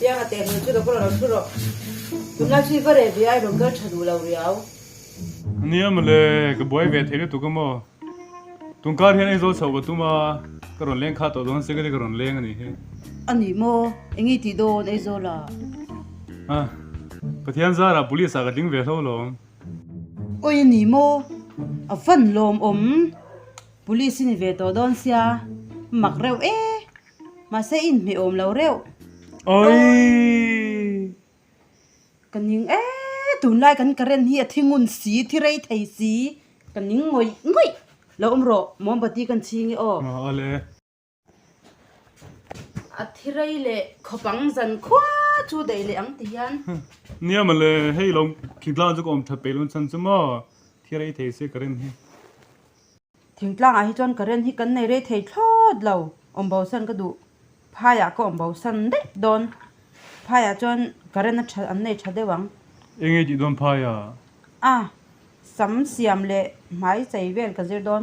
biang ate nu chu ko lo chu ro tu na chi ko re bi ai ro ga chadu lo riaoนี่มันเลยก็บอยเวทเฮตุกมอตุงการเฮนไอโซสาวตุมากรอนเลี้ยงข้าตัวโดนเสกได้กรอนเลี้ยงอันนี้เฮ อันนี้โมเอ็งอีตีโดนไอโซล่ะประเทศซาราบุรีสากดิ้งเวทเอาลงโอ้ยนี่โมอ่ะฟันลมบุรีสินเวทโดนเสียมักเร็วมาเซอินมีอมเราเร็วโอ้ยกันยิงตุนไล่กันกระเร็นเฮียที่งุนสีที่ไรไทยสีกันยิงงอยแล้วรอมอมปฏิกันชิงอ๋ออะไรอัฐิไรเล่ขบังจันคว้าชูได้เลยอังตียันนี่มันเลยให้ลงคิดลาจุกอมทับไปลุนซันซุมอที่ไรเทเสกเรนเฮถึงกลางอาฮิจอนกระเร็นที่กันในไรไทยทอดเราอมเบาสันก็ดูพายาก็อมเบาสันเด็ดโดนพายาจอนกระเร็นนั้นอันในชัดได้หวังเอ็งจีโดนพายาสัมเสียมเล่หมายใจเวรกันเจอโดน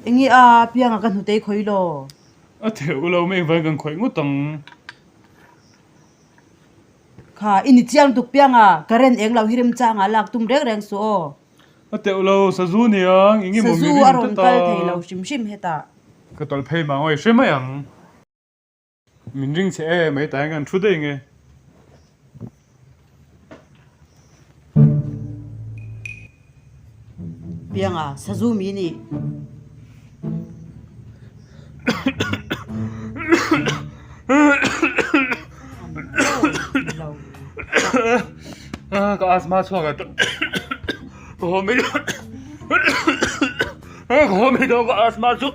เอ็งเพียงกันหุเตยคอยโลเดี๋ยวเราไม่ฟังกันคอยงุตังค่ะอินิเจียงตุกเปียงกระเร็นเองเราฮิริมจางหลักตุ้มเร่งสู้เดี๋ยวเราสะซูนี่ยังอิงงี้มุมนี้อารมณ์กัลเทเราชิมเฮตาก็ตอนเพย์มาโอ้ยใช่ไหมยังมินริงเช่ไม่แต่งกันชุดเองไงเปียงสะซูมีนี่ก็อาสมาชอบกันก็ไม่ได้ก็อาสมาชอบ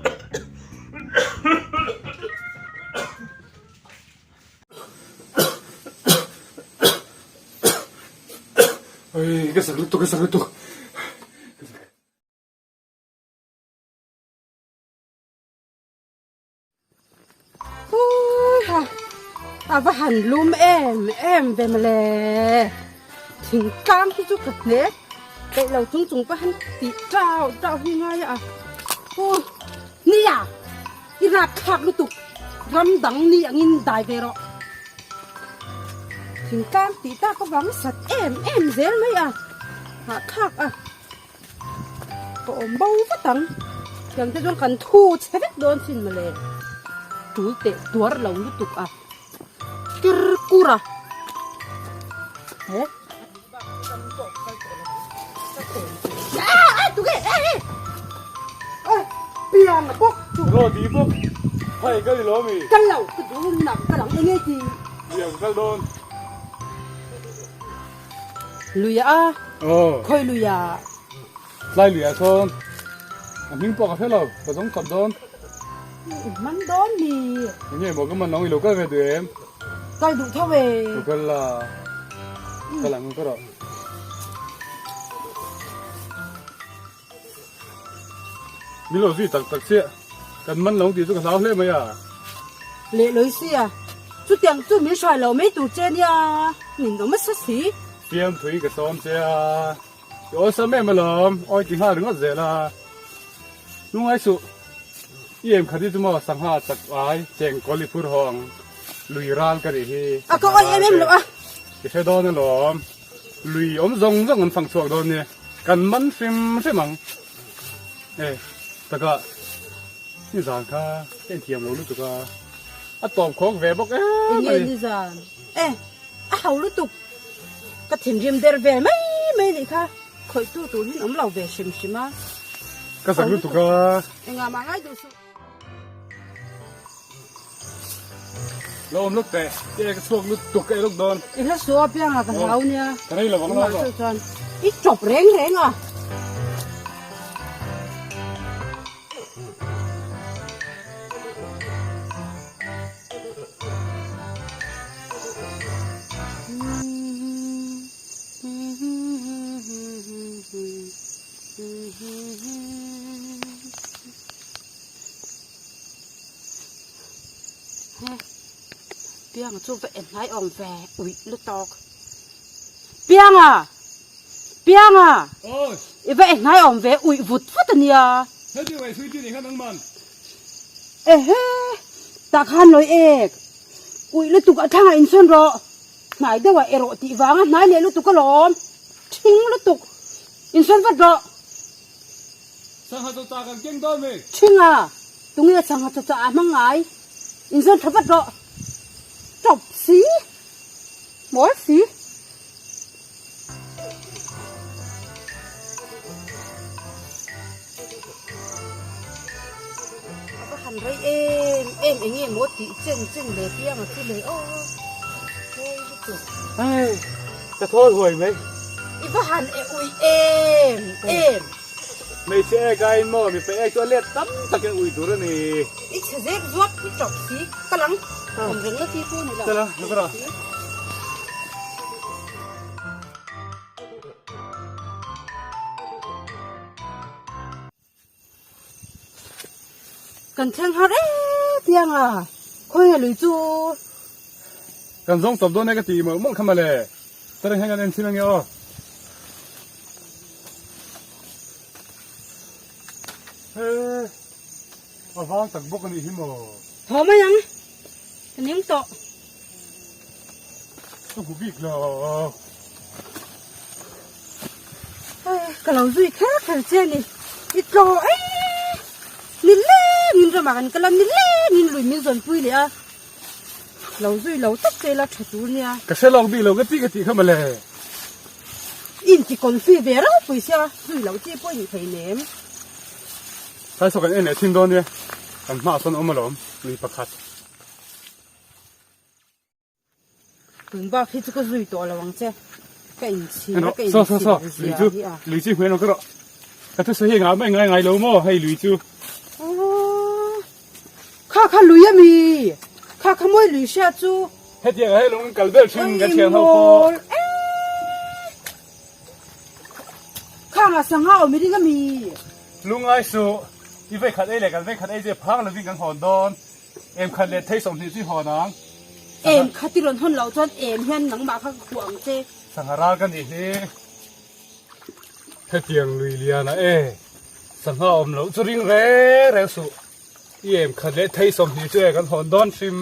เฮ้ยก็สักลุกว่าหันลุมเป็นมาเลยถึงกลางที่จุกเน็ตแต่เราจุงว่าหันตีเจ้ายังไงโอ้นี่อีรักขับลุตุกรำดังนี่อย่างนี้ได้ไปหรอถึงกลางตีตาก็หวังสัตว์เซลไหมหาขับก็อมเบาก็ตังยังจะโดนกันทูเช็ดโดนสินมาเลยจูเตะตัวเราลุตุกKira-kira. Tu ke? Piang pok. Roti pok. Hai kali lomi. Kalau kedun nak kalang ini di. Yang kaldon. Luya Koi luya. Lai luya son. Aming pok apa lo? Pasong kaldon. Man don ni. Ini mau ke mana? Ilo kan veduem. Kai đủ theo về cái là cái là cái đó mi lo gì tắc xe cần mắn lông thì cái sao lên mấy lệ lối xe chú tiền chú mi xoài lẩu mấy tủ trên nha nhìn nó mất sắc xí tiêm thủy cái xóm xe rồi sao mẹ mà làm ôi chỉ hai đứa ngất dễ là lúc ấy sụ em khát đi chúng mà sang hà tắc ái chèn có lì phun hồng lùi ran cái gì có ai em nữa cái xe đó nữa lắm lùi ốm rong rong phẳng chuột đó nè cần mắn phim măng tất cả như dạng cả cái tiệm lẩu lúc đó tôm khoáng về bốc như dạng hậu lúc tục cái thuyền riêng đẹp về mấy này cả khởi tu thì ốm lẩu về xìm cái sản lúc đó anh mà ngay được lâu lúc tệ cái suốt lúc tục cái lúc đòn cái lúc suốt bây giờ cái hậu nha cái này là bằng nào rồi ít chọc rén Piang chú vậy nói ông về ui lúc to Piang vậy nói ông về ui vụt phát tần ya thế thì vậy suy nghĩ này khá năng man ta khan lối ui lu tu ka thang in son ro ngai da wa ero ti wanga nai le lu tu ka lom thing lu tu in son wat ro sang ha to ta kan keng don me thing à tung ye sang ha cha cha ma ngai in son tha wat ro chop xí mỗi xí hành với em anh em một tí chân chân để bia mà cứ lấy ô thôi được aiจะโทษหวยไหม ít có hành ui em ไม่ใช่ไกลหม้อมีไปไอ้ตัวเล็ดตั้มตะกันอุ้ยตัวนี้ ít sẽ dễ ruột ít chọc xí cái lắng còn rừng nó thi thôi này là เสร็จแล้วแล้วก็ cần thang hot tiếng à khôi là lưỡi chu กันส่งสอบโดนในกะตีเหมือนมั่งเข้ามาเลยแสดงให้กันเองชิ้นนี้อ๋อเฮ้ยเอาฟังตักบกกันอีกมั้ง thò mấy nhang cái những tọ ต้องกูบิ๊กเหรอ cái lẩu duy khác thằng trên này ít trò ấy nhìn lên nhìn ra mà cái lần nhìn lên nhìn lùi nhìn dần pui này à lẩu duy lẩu tóc đây là thật luôn nha ก็ใช่ลองดีเราก็ตีกะตีเข้ามาเลย in chỉ còn phi về đó pui xa duy lẩu chia pui như thầy ném ถ้าสกันเอ็นเนี่ยชิ้นโดนเนี่ยกันมาส่วนอมมาหลอมมีประคัด đừng bao khi cái duy to là bằng che cái in chi เนาะ cái in ซ้อ chi ซ้อลุยจูลุยจูเพื่อนเราก็รอแต่ถ้าเสียงานไม่ไงเราโม่ให้ลุยจู ข้าลุยอะมีข้าไม่ลุยเสียจู ให้เจียให้ลงกันเบลชิงกันเชียงเขาพอ ข้ามาสังหารไม่ได้ก็มี ลุงไอ้สูที่ไปขัดไอ้เหล็กกันไปขัดไอ้เจ็บพังแล้ววิ่งกันหอนดอนเอ็มขัดเล็ดให้สมที่ที่หอนัง เอ็มข้าที่รอนทนเราจนเอ็มเห็นหนังมาข้าขวางเจ สังหารากันอีกทีให้เตียงลุยเลียนะเอสังหารอมเราจะริงเร่เร็วสุเอ็มขัดเล็ดให้สมที่ช่วยกันหอนดอนฟิม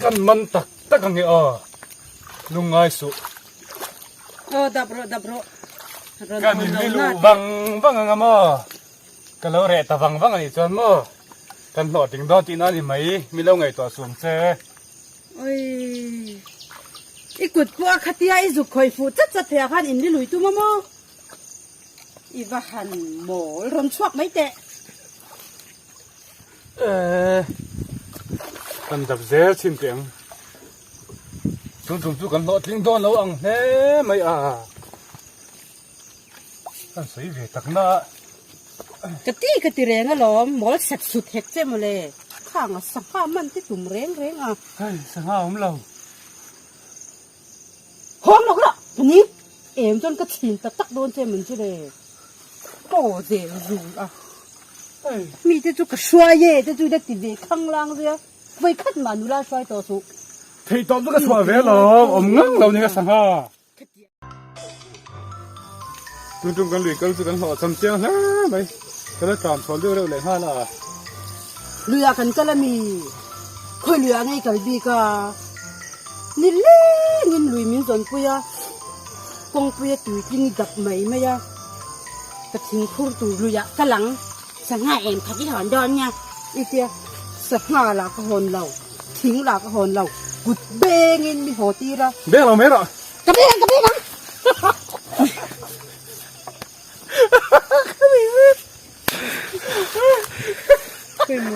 กันมันตักกันเงี้ยอ๋อลุงไอ้สู ดับรอ กันไม่รู้บังงามอกันเราเร่ตะบังอันนี้จนมอกันหลอดถึงดอนที่นั่นนี่ไหมมีเล่าไงตัวสวมเจ โอ้ยอีกุดพวกขัดยาอีสุคอยฟูจัดเถียกันอินนี่ลุยตัวมั่งอีบ้าหันหมอรอนชวกไม่เตะ กันดับเซลชิมเตียงจุ่มกันหลอดถึงดอนเราอังเฮ้ไม่กันสวยเวตักหน้าก ะตีแรงอะหรอหมอสัตว์สุดเห็ดเจ้มาเลยข้างอ่ะสังข้ามันที่ตุ่มแรงอ่ะ เฮ้ยสังหารเรา ห้องเราก็ทีนี้เอ็มจนกระถิ่นตักโดนเจเหมือนเจเลยโอ้เจ๋อยู่อ่ะ เฮ้ย มีแต่จุกกระช่วยเย่แต่จุกได้ติดเวข้างล่างเสียไว้ขัดมานุลาช่วยต่อสู้ ที่ตอนนั้นก็สวยเวลาอมงั้งเราเนี่ยก็สังหารจุ่มกันลุยกันจุ่มกันหอดจำเจียงฮะไปก็ได้ตามสอนเร็วเลยฮะล่ะ เรือกันก็ละมีเคยเรือไงกันดีกานี่เล่เงินลุยมินสนปุยอะกงปุยตุยกินดับไหมไม่ยะกระถิ่นพูดตูลุยะกะหลังสังหาเอ็มขัดที่ถอนดอนเนี่ยอีเตียสังหาหลักหอนเราทิ้งหลักหอนเรากุดเบงเงินมีหัวตีละ เบ้เราไม่หรอก ระเบงนะเป็นโม